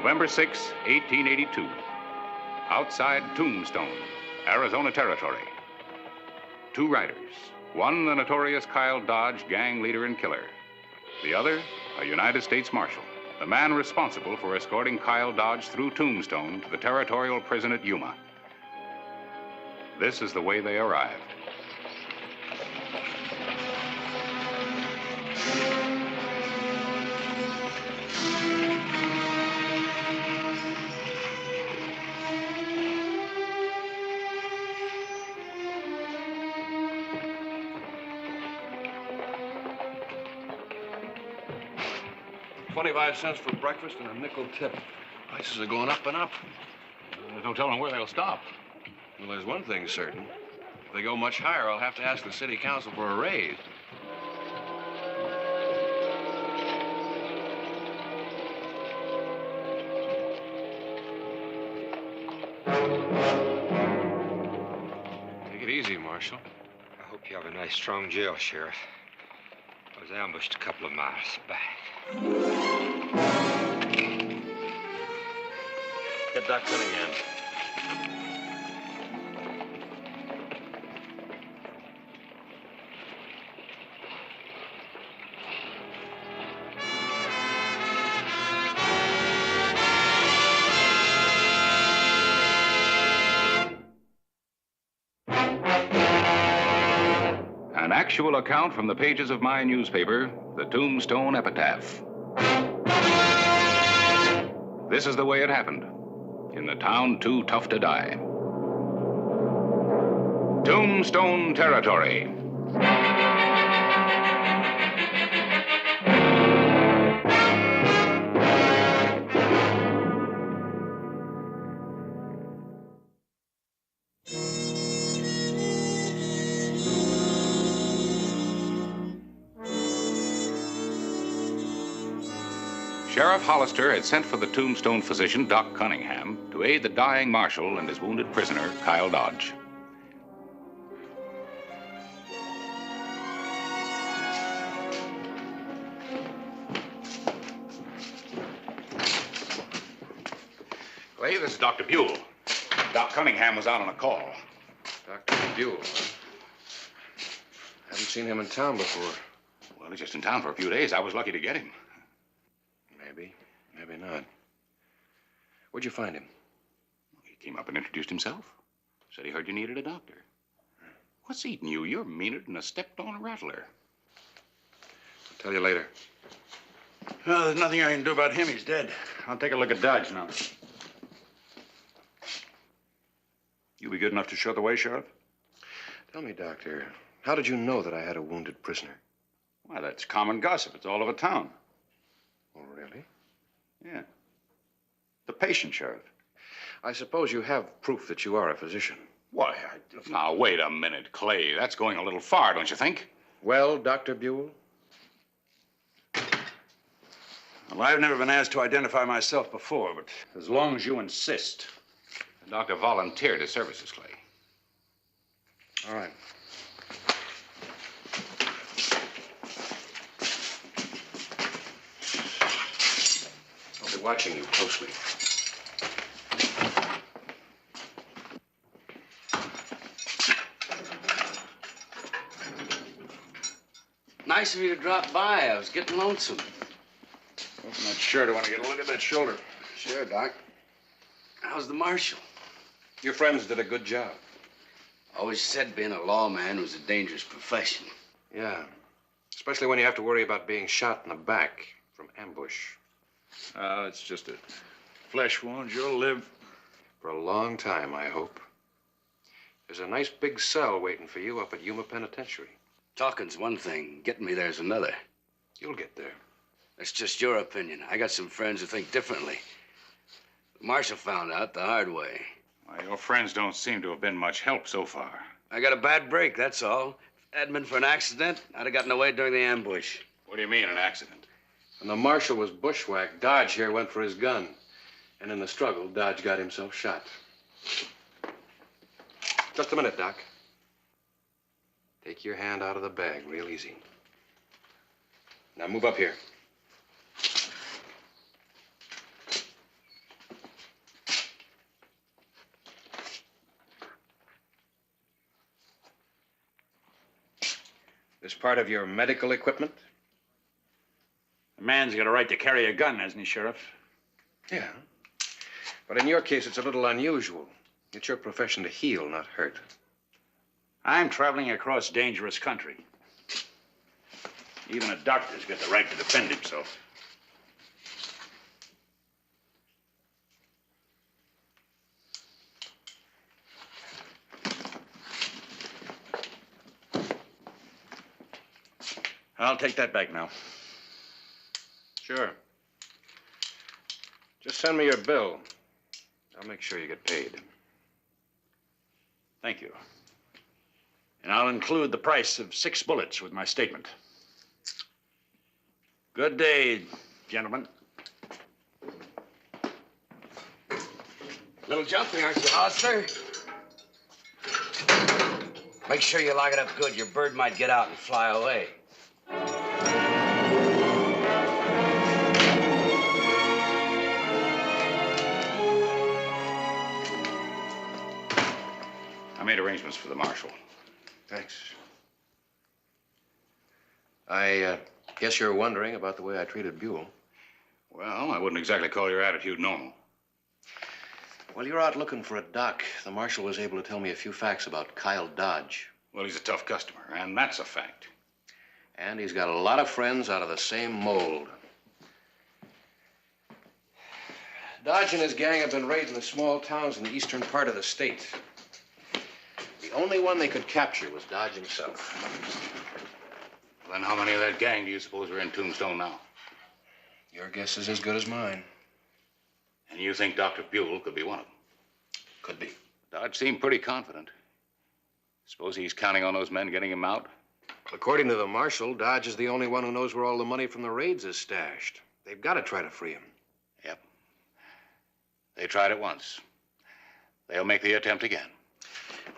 November 6, 1882. Outside Tombstone, Arizona Territory. Two riders. One, the notorious Kyle Dodge, gang leader and killer. The other, a United States Marshal, the man responsible for escorting Kyle Dodge through Tombstone to the territorial prison at Yuma. This is the way they arrived. $0.25 for breakfast and a nickel tip. Prices are going up and up. There's no telling where they'll stop. Well, there's one thing certain. If they go much higher, I'll have to ask the city council for a raise. Take it easy, Marshal. I hope you have a nice, strong jail, Sheriff. I was ambushed a couple of miles back. Get Doc Cunningham. An actual account from the pages of my newspaper, the Tombstone Epitaph. This is the way it happened. In the town too tough to die. Tombstone Territory. Sheriff Hollister had sent for the Tombstone physician, Doc Cunningham, to aid the dying marshal and his wounded prisoner, Kyle Dodge. Clay, this is Dr. Buell. Doc Cunningham was out on a call. Dr. Buell, huh? Haven't seen him in town before. Well, he's just in town for a few days. I was lucky to get him. Maybe not. Where'd you find him? He came up and introduced himself. Said he heard you needed a doctor. What's eating you? You're meaner than a stepped-on rattler. I'll tell you later. Well, there's nothing I can do about him. He's dead. I'll take a look at Dodge now. You be good enough to show the way, Sheriff? Tell me, Doctor, how did you know that I had a wounded prisoner? Why, that's common gossip. It's all over town. Oh, really? Yeah. The patient, Sheriff. I suppose you have proof that you are a physician. Why, Now, wait a minute, Clay. That's going a little far, don't you think? Well, Dr. Buell? Well, I've never been asked to identify myself before, but as long as you insist. The doctor volunteered his services, Clay. All right. I'll be watching you closely. Nice of you to drop by. I was getting lonesome. Open that shirt. I want to get a look at that shoulder. Sure, Doc. How's the marshal? Your friends did a good job. Always said being a lawman was a dangerous profession. Yeah. Especially when you have to worry about being shot in the back from ambush. It's just a flesh wound. You'll live. For a long time, I hope. There's a nice big cell waiting for you up at Yuma Penitentiary. Talking's one thing. Getting me there's another. You'll get there. That's just your opinion. I got some friends who think differently. The marshal found out the hard way. Why, your friends don't seem to have been much help so far. I got a bad break, that's all. If it hadn't been for an accident, I'd have gotten away during the ambush. What do you mean, an accident? When the marshal was bushwhacked, Dodge here went for his gun. And in the struggle, Dodge got himself shot. Just a minute, Doc. Take your hand out of the bag real easy. Now move up here. part of your medical equipment? A man's got a right to carry a gun, hasn't he, Sheriff? Yeah. But in your case, it's a little unusual. It's your profession to heal, not hurt. I'm traveling across dangerous country. Even a doctor's got the right to defend himself. I'll take that back now. Sure. Just send me your bill. I'll make sure you get paid. Thank you. And I'll include the price of 6 bullets with my statement. Good day, gentlemen. Little jumpy, aren't you, Hollister? Make sure you lock it up good. Your bird might get out and fly away. I made arrangements for the marshal. Thanks. I guess you're wondering about the way I treated Buell. Well, I wouldn't exactly call your attitude normal. While you're out looking for a doc, the marshal was able to tell me a few facts about Kyle Dodge. Well, he's a tough customer, and that's a fact. And he's got a lot of friends out of the same mold. Dodge and his gang have been raiding the small towns in the eastern part of the state. The only one they could capture was Dodge himself. Well, then how many of that gang do you suppose are in Tombstone now? Your guess is as good as mine. And you think Dr. Buell could be one of them? Could be. Dodge seemed pretty confident. Suppose he's counting on those men getting him out? According to the marshal, Dodge is the only one who knows where all the money from the raids is stashed. They've got to try to free him. Yep. They tried it once. They'll make the attempt again.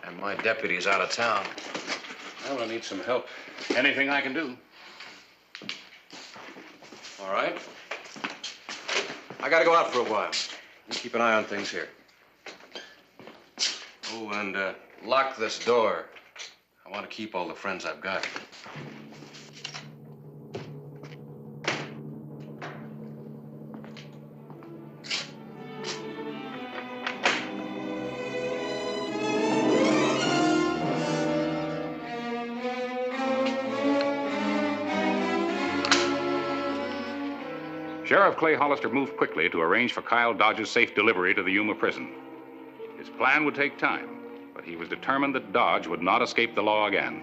And my deputy's out of town. Well, I need some help. Anything I can do. All right. I gotta go out for a while. You keep an eye on things here. Oh, and lock this door. I want to keep all the friends I've got. Sheriff Clay Hollister moved quickly to arrange for Kyle Dodge's safe delivery to the Yuma prison. His plan would take time, but he was determined that Dodge would not escape the law again.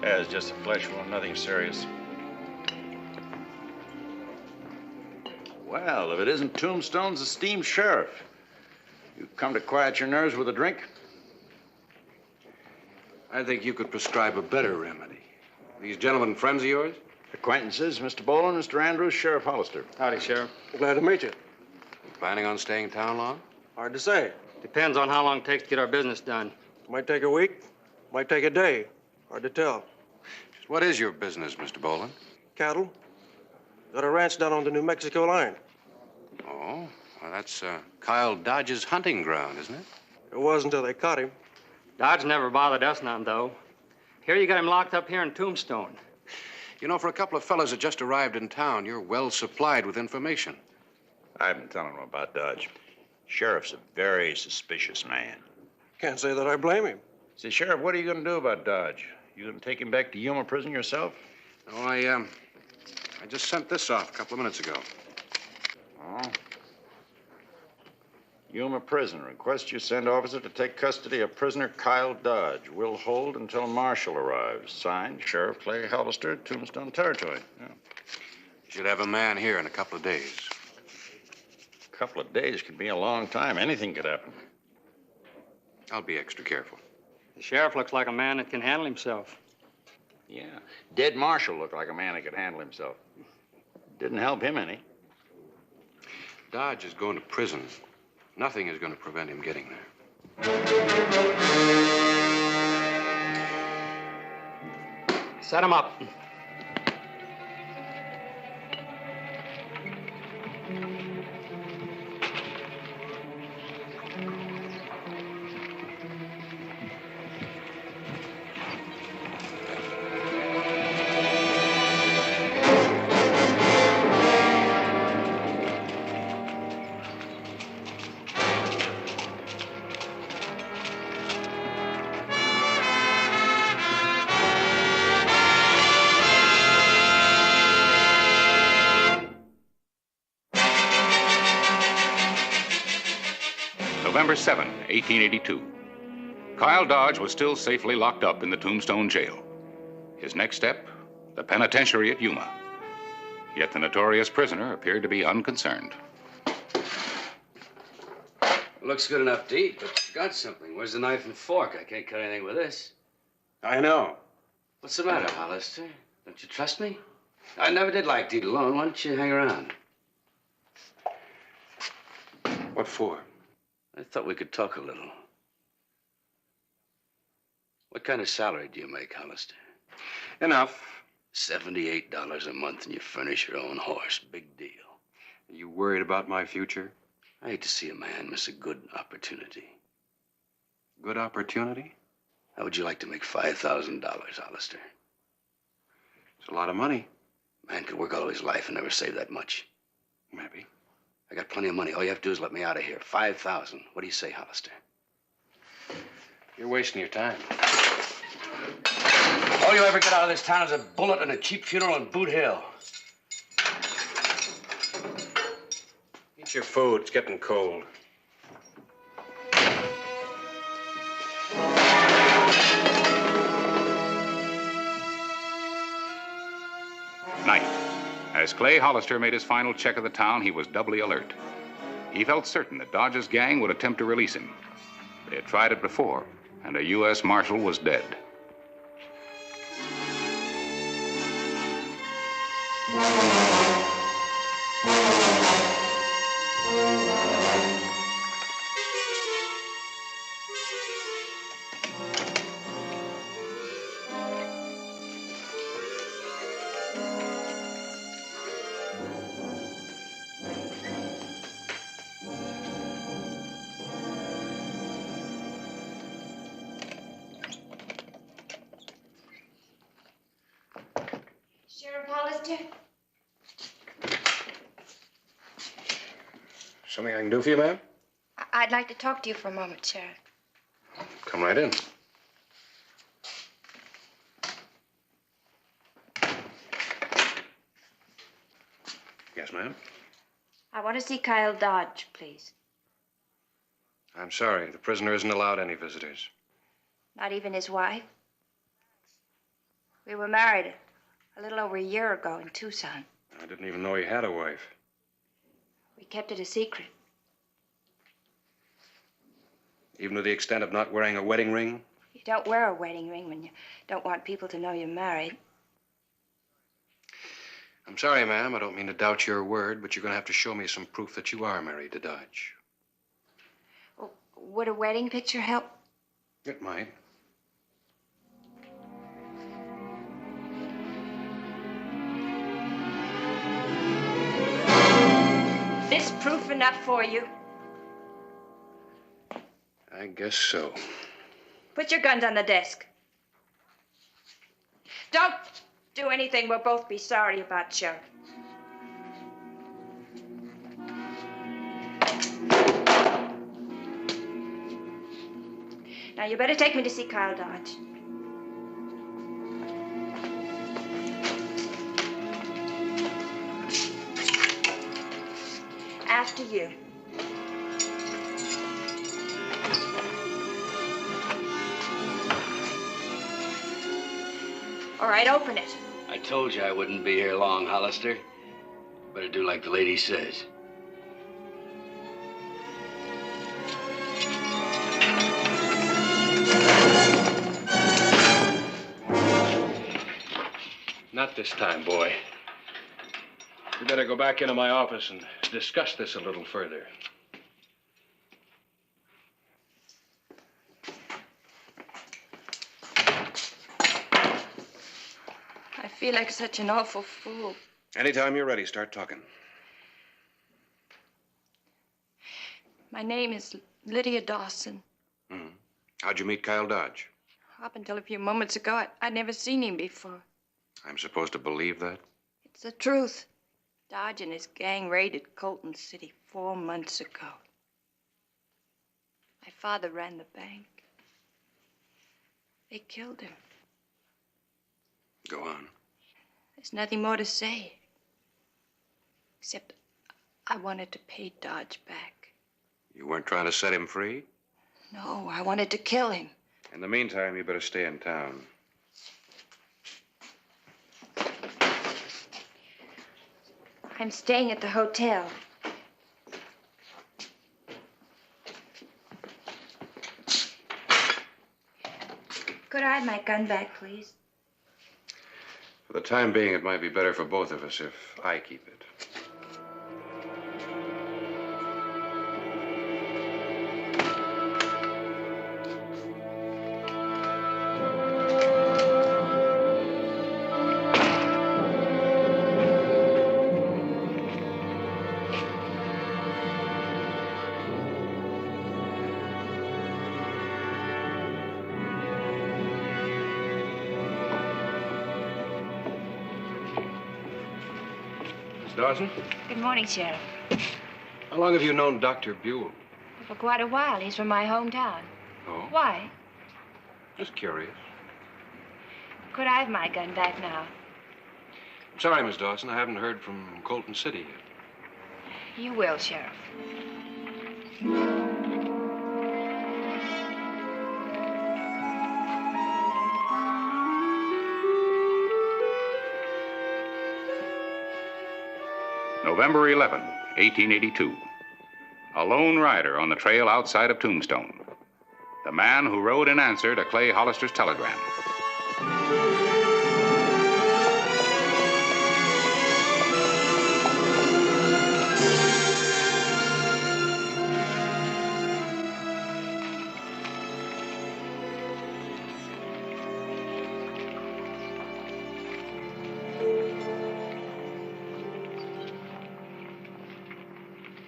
Yeah, it's just a flesh wound, nothing serious. Well, if it isn't Tombstone's esteemed sheriff. You come to quiet your nerves with a drink? I think you could prescribe a better remedy. These gentlemen friends of yours? Acquaintances, Mr. Boland, Mr. Andrews, Sheriff Hollister. Howdy, Sheriff. Glad to meet you. Planning on staying in town long? Hard to say. Depends on how long it takes to get our business done. Might take a week, might take a day. Hard to tell. Just what is your business, Mr. Boland? Cattle. Got a ranch down on the New Mexico line. Oh, well, that's Kyle Dodge's hunting ground, isn't it? It was until they caught him. Dodge never bothered us none, though. Here you got him locked up here in Tombstone. You know, for a couple of fellas that just arrived in town, you're well supplied with information. I've been telling him about Dodge. Sheriff's a very suspicious man. Can't say that I blame him. Say, Sheriff, what are you going to do about Dodge? You going to take him back to Yuma prison yourself? No, I just sent this off a couple of minutes ago. Oh. Yuma prison. Request you send officer to take custody of prisoner Kyle Dodge. Will hold until marshal arrives. Signed, Sheriff Clay Hollister, Tombstone Territory. Yeah. You should have a man here in a couple of days. A couple of days could be a long time. Anything could happen. I'll be extra careful. The sheriff looks like a man that can handle himself. Yeah. Dead Marshal looked like a man that could handle himself. Didn't help him any. Dodge is going to prison. Nothing is going to prevent him getting there. Set him up. November 7, 1882. Kyle Dodge was still safely locked up in the Tombstone jail. His next step, the penitentiary at Yuma. Yet the notorious prisoner appeared to be unconcerned. Looks good enough to eat, but you forgot something. Where's the knife and fork? I can't cut anything with this. I know. What's the matter, Hollister? Don't you trust me? I never did like to eat alone. Why don't you hang around? What for? I thought we could talk a little. What kind of salary do you make, Hollister? Enough. $78 a month and you furnish your own horse. Big deal. Are you worried about my future? I hate to see a man miss a good opportunity. Good opportunity? How would you like to make $5,000, Hollister? It's a lot of money. A man could work all his life and never save that much. Maybe. I got plenty of money. All you have to do is let me out of here. 5,000. What do you say, Hollister? You're wasting your time. All you'll ever get out of this town is a bullet and a cheap funeral in Boot Hill. Eat your food. It's getting cold. Night. As Clay Hollister made his final check of the town, he was doubly alert. He felt certain that Dodge's gang would attempt to release him. They had tried it before, and a U.S. Marshal was dead. Sheriff Hollister? Something I can do for you, ma'am? I'd like to talk to you for a moment, Sheriff. Come right in. Yes, ma'am? I want to see Kyle Dodge, please. I'm sorry. The prisoner isn't allowed any visitors. Not even his wife. We were married a little over a year ago in Tucson. I didn't even know he had a wife. We kept it a secret. Even to the extent of not wearing a wedding ring? You don't wear a wedding ring when you don't want people to know you're married. I'm sorry, ma'am. I don't mean to doubt your word, but you're going to have to show me some proof that you are married to Dodge. Oh, would a wedding picture help? It might. This proof enough for you? I guess so. Put your guns on the desk. Don't do anything we'll both be sorry about, Sheriff. Now, you better take me to see Kyle Dodge. After you. All right, open it. I told you I wouldn't be here long, Hollister. Better do like the lady says. Not this time, boy. We better go back into my office and discuss this a little further. I feel like such an awful fool. Anytime you're ready, start talking. My name is Lydia Dawson. How'd you meet Kyle Dodge? Up until a few moments ago, I'd never seen him before. I'm supposed to believe that? It's the truth. Dodge and his gang raided Colton City 4 months ago. My father ran the bank. They killed him. Go on. There's nothing more to say. Except I wanted to pay Dodge back. You weren't trying to set him free? No, I wanted to kill him. In the meantime, you better stay in town. I'm staying at the hotel. Could I have my gun back, please? For the time being, it might be better for both of us if I keep it. Dawson? Good morning, Sheriff. How long have you known Dr. Buell? For quite a while. He's from my hometown. Oh? Why? Just curious. Could I have my gun back now? I'm sorry, Miss Dawson. I haven't heard from Colton City yet. You will, Sheriff. November 11, 1882. A lone rider on the trail outside of Tombstone. The man who rode in answer to Clay Hollister's telegram.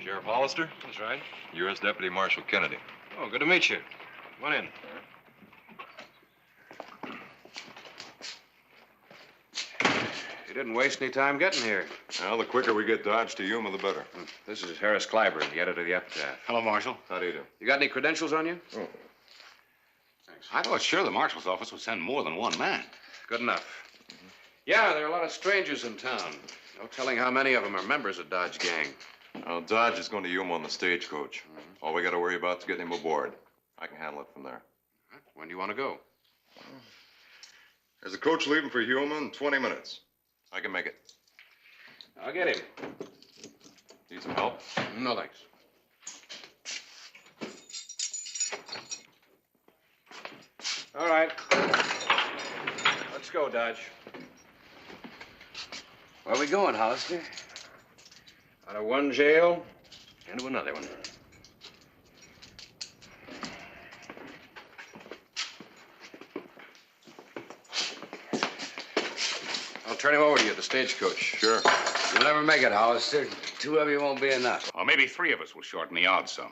Sheriff Hollister? That's right. U.S. Deputy Marshal Kennedy. Oh, good to meet you. Come on in. You didn't waste any time getting here. Well, the quicker we get Dodge to Yuma, the better. This is Harris Clyburn, the editor of the Epitaph. Hello, Marshal. How do you do? You got any credentials on you? Oh. Thanks. I thought sure the marshal's office would send more than one man. Good enough. Yeah, there are a lot of strangers in town. No telling how many of them are members of Dodge gang. Well, Dodge is going to Yuma on the stagecoach. All we got to worry about is getting him aboard. I can handle it from there. When do you want to go? There's a coach leaving for Yuma in 20 minutes. I can make it. I'll get him. Need some help? No, thanks. All right. Let's go, Dodge. Where are we going, Hollister? Out of one jail into another one. I'll turn him over to you at the stagecoach. Sure. You'll never make it, Hollister. 2 of you won't be enough. Or maybe 3 of us will shorten the odds some.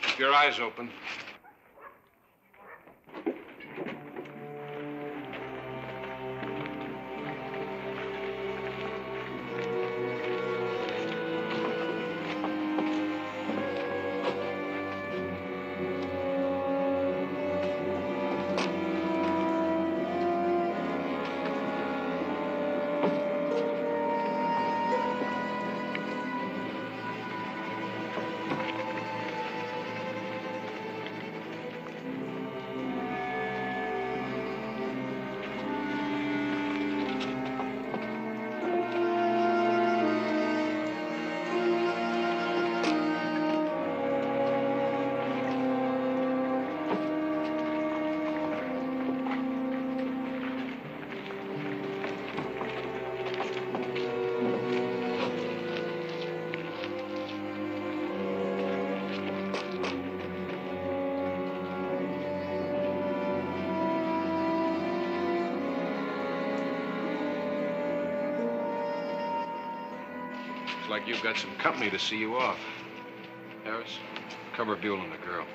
Keep your eyes open. Looks like you've got some company to see you off. Harris, cover Buell and the girl.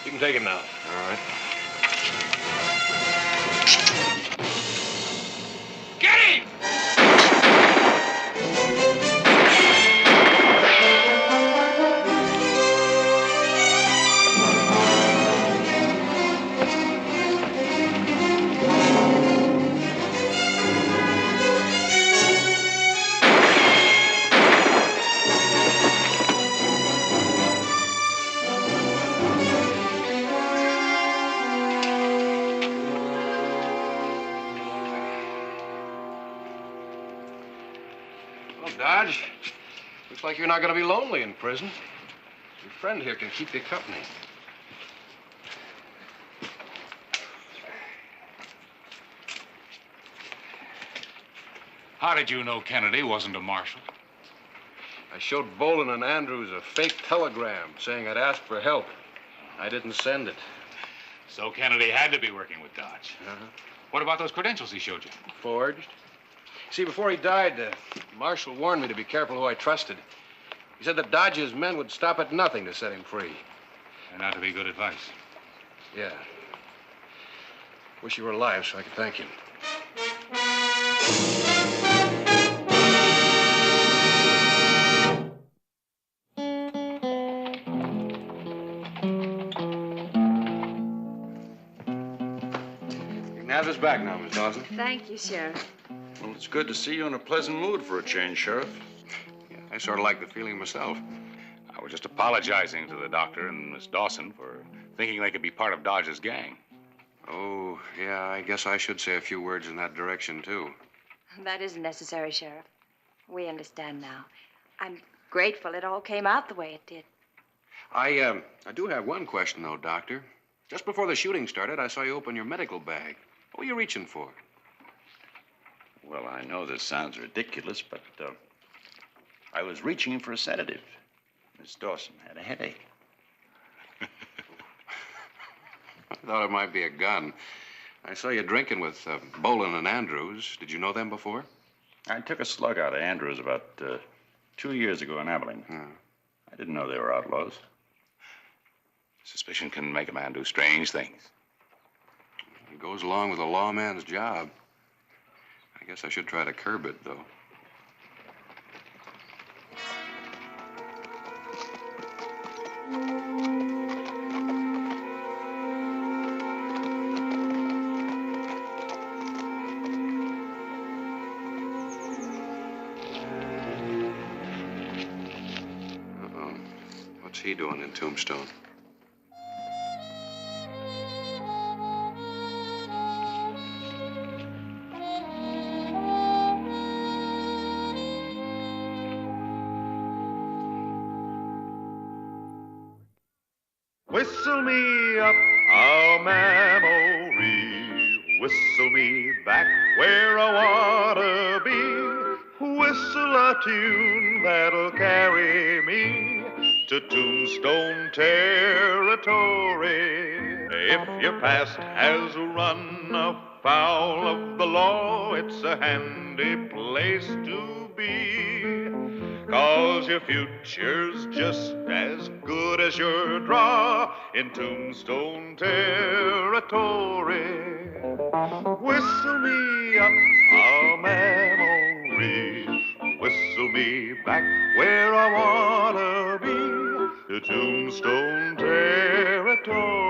You can take him now. All right. Get him! Well, Dodge, looks like you're not going to be lonely in prison. Your friend here can keep you company. How did you know Kennedy wasn't a marshal? I showed Bolin and Andrews a fake telegram saying I'd asked for help. I didn't send it. So Kennedy had to be working with Dodge. Uh-huh. What about those credentials he showed you? Forged. See, before he died, Marshall warned me to be careful who I trusted. He said that Dodge's men would stop at nothing to set him free. And not to be good advice. Yeah. Wish you were alive so I could thank you. You can have this back now, Miss Dawson. Thank you, Sheriff. Well, it's good to see you in a pleasant mood for a change, Sheriff. Yeah, I sort of like the feeling myself. I was just apologizing to the doctor and Miss Dawson for thinking they could be part of Dodge's gang. Oh, yeah, I guess I should say a few words in that direction, too. That isn't necessary, Sheriff. We understand now. I'm grateful it all came out the way it did. I do have one question, though, Doctor. Just before the shooting started, I saw you open your medical bag. What were you reaching for? Well, I know this sounds ridiculous, but I was reaching for a sedative. Miss Dawson had a headache. I thought it might be a gun. I saw you drinking with Bolin and Andrews. Did you know them before? I took a slug out of Andrews about 2 years ago in Abilene. I didn't know they were outlaws. Suspicion can make a man do strange things. It goes along with a lawman's job. I guess I should try to curb it, though. Uh-oh. What's he doing in Tombstone? Whistle me up a memory, whistle me back where I wanna be, whistle a tune that'll carry me to Tombstone territory. If your past has run afoul of the law, it's a handy place to be. 'Cause your future's just as good as your draw in Tombstone territory. Whistle me up a memory, whistle me back where I wanna be, to Tombstone territory.